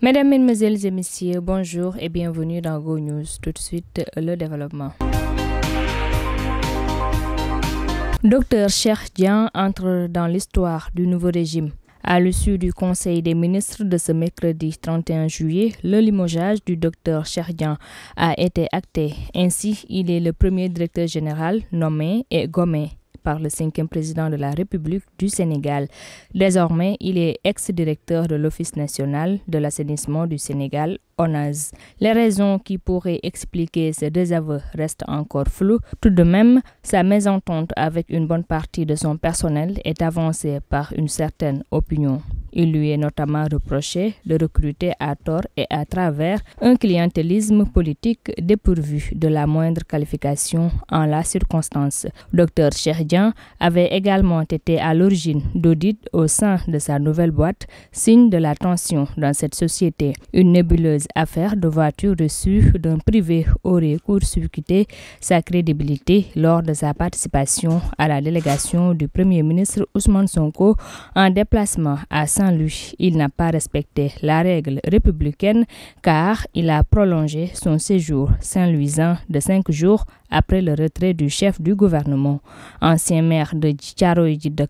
Mesdames, Mesdemoiselles et Messieurs, bonjour et bienvenue dans Go News. Tout de suite, le développement. Dr Cheikh Dieng entre dans l'histoire du nouveau régime. À l'issue du Conseil des ministres de ce mercredi 31 juillet, le limogeage du Dr Cheikh Dieng a été acté. Ainsi, il est le premier directeur général nommé et gommé par le 5e président de la République du Sénégal. Désormais, il est ex-directeur de l'Office national de l'assainissement du Sénégal, ONAS. Les raisons qui pourraient expliquer ce désaveu restent encore floues. Tout de même, sa mésentente avec une bonne partie de son personnel est avancée par une certaine opinion. Il lui est notamment reproché de recruter à tort et à travers un clientélisme politique dépourvu de la moindre qualification en la circonstance. Dr Cheikh Dieng avait également été à l'origine d'audits au sein de sa nouvelle boîte, signe de la tension dans cette société. Une nébuleuse affaire de voitures reçues d'un privé aurait court-circuité sa crédibilité lors de sa participation à la délégation du Premier ministre Ousmane Sonko en déplacement à Saint-Louis. Il n'a pas respecté la règle républicaine car il a prolongé son séjour saint-louisien de 5 jours après le retrait du chef du gouvernement. Ancien maire de Thiaroye-Djiddah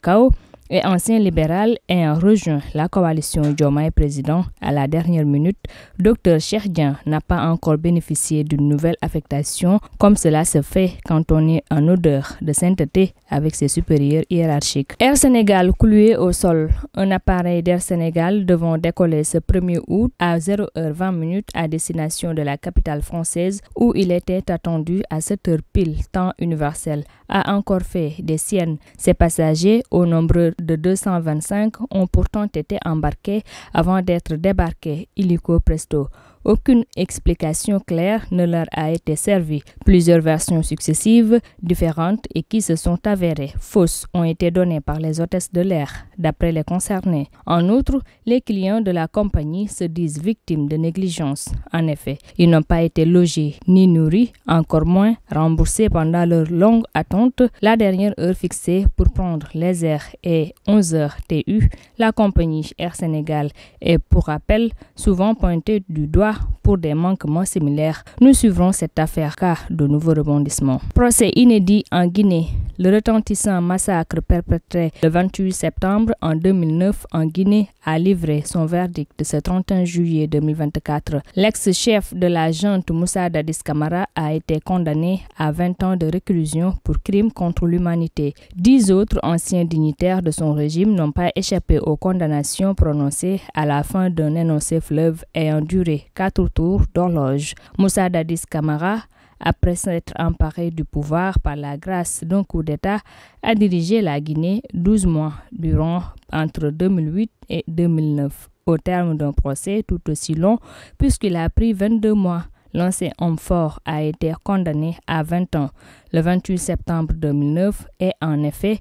et ancien libéral ayant rejoint la coalition Diomaye Président à la dernière minute, Dr Cheikh Dieng n'a pas encore bénéficié d'une nouvelle affectation comme cela se fait quand on est en odeur de sainteté avec ses supérieurs hiérarchiques. Air Sénégal cloué au sol. Un appareil d'Air Sénégal devant décoller ce 1er août à 0h20 à destination de la capitale française où il était attendu à 7h pile, temps universel, a encore fait des siennes. Ses passagers, au nombre de 225, ont pourtant été embarqués avant d'être débarqués illico presto. Aucune explication claire ne leur a été servie. Plusieurs versions successives, différentes et qui se sont avérées fausses ont été données par les hôtesses de l'air, d'après les concernés. En outre, les clients de la compagnie se disent victimes de négligence. En effet, ils n'ont pas été logés ni nourris, encore moins remboursés pendant leur longue attente. La dernière heure fixée pour prendre les airs est 11h TU. La compagnie Air Sénégal est, pour rappel, souvent pointée du doigt pour des manquements similaires. Nous suivrons cette affaire car de nouveaux rebondissements. Procès inédit en Guinée. Le retentissant massacre perpétré le 28 septembre en 2009 en Guinée a livré son verdict de ce 31 juillet 2024. L'ex-chef de la junte Moussa Dadis Camara a été condamné à 20 ans de réclusion pour crimes contre l'humanité. 10 autres anciens dignitaires de son régime n'ont pas échappé aux condamnations prononcées à la fin d'un énoncé fleuve ayant duré 4 tours d'horloge. Moussa Dadis Camara, après s'être emparé du pouvoir par la grâce d'un coup d'État, a dirigé la Guinée 12 mois durant entre 2008 et 2009. Au terme d'un procès tout aussi long, puisqu'il a pris 22 mois, l'ancien homme fort a été condamné à 20 ans. Le 28 septembre 2009 est en effet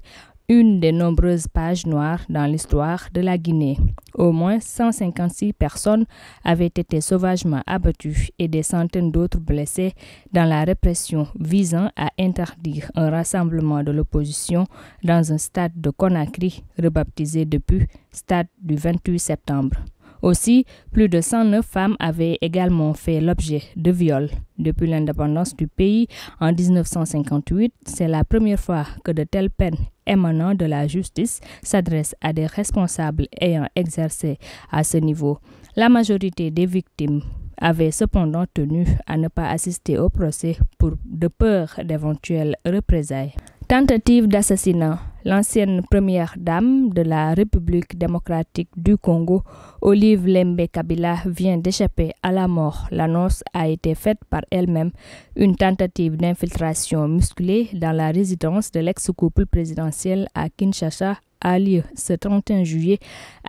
une des nombreuses pages noires dans l'histoire de la Guinée. Au moins 156 personnes avaient été sauvagement abattues et des centaines d'autres blessées dans la répression visant à interdire un rassemblement de l'opposition dans un stade de Conakry, rebaptisé depuis Stade du 28 septembre. Aussi, plus de 109 femmes avaient également fait l'objet de viols. Depuis l'indépendance du pays en 1958, c'est la première fois que de telles peines émanant de la justice s'adressent à des responsables ayant exercé à ce niveau. La majorité des victimes avaient cependant tenu à ne pas assister au procès de peur d'éventuelles représailles. Tentative d'assassinat. L'ancienne première dame de la République démocratique du Congo, Olive Lembe Kabila, vient d'échapper à la mort. L'annonce a été faite par elle-même. Une tentative d'infiltration musclée dans la résidence de l'ex-couple présidentiel à Kinshasa a lieu ce 31 juillet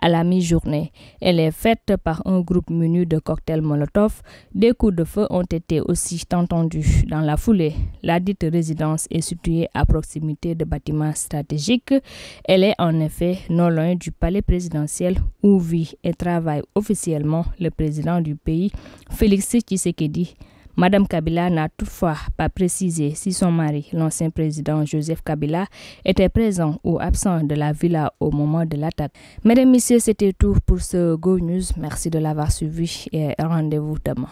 à la mi-journée. Elle est faite par un groupe muni de cocktails Molotov. Des coups de feu ont été aussi entendus dans la foulée. La dite résidence est située à proximité de bâtiments stratégiques. Elle est en effet non loin du palais présidentiel où vit et travaille officiellement le président du pays, Félix Tshisekedi. Madame Kabila n'a toutefois pas précisé si son mari, l'ancien président Joseph Kabila, était présent ou absent de la villa au moment de l'attaque. Mesdames, Messieurs, c'était tout pour ce Go News. Merci de l'avoir suivi et rendez-vous demain.